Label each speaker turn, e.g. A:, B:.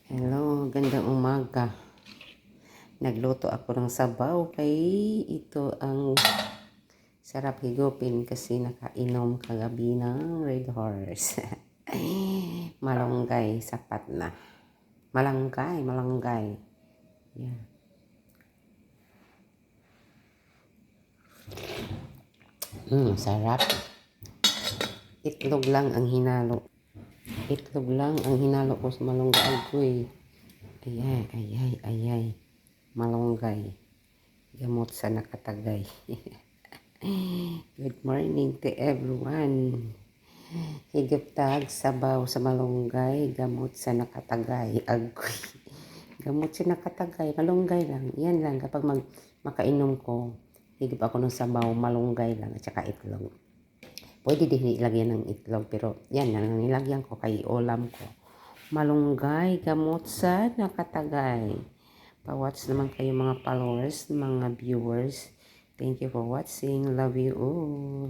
A: Hello, gandang umaga. Nagluto ako ng sabaw kay ito ang sarap higupin kasi nakainom kagabi ng Red Horse. Malunggay, sapat na. Malunggay. Yeah. Sarap. Itlog lang ang hinalo. Itlog lang ang hinalo ko sa malunggay ko eh. Ayay. Malunggay. Gamot sa nakatagay. Good morning to everyone. Higop tag sabaw sa malunggay, gamot sa nakatagay. Agoy. Gamot sa nakatagay, malunggay lang. Yan lang kapag makainom ko, higop ako ng sabaw, malunggay lang at saka itlog. Pwede din ilagyan ng itlog pero yan lang nilagyan ko kay ulam ko. Malunggay, gamot sa nakatagay. Pa-watch naman kayo mga followers, mga viewers. Thank you for watching. Love you all.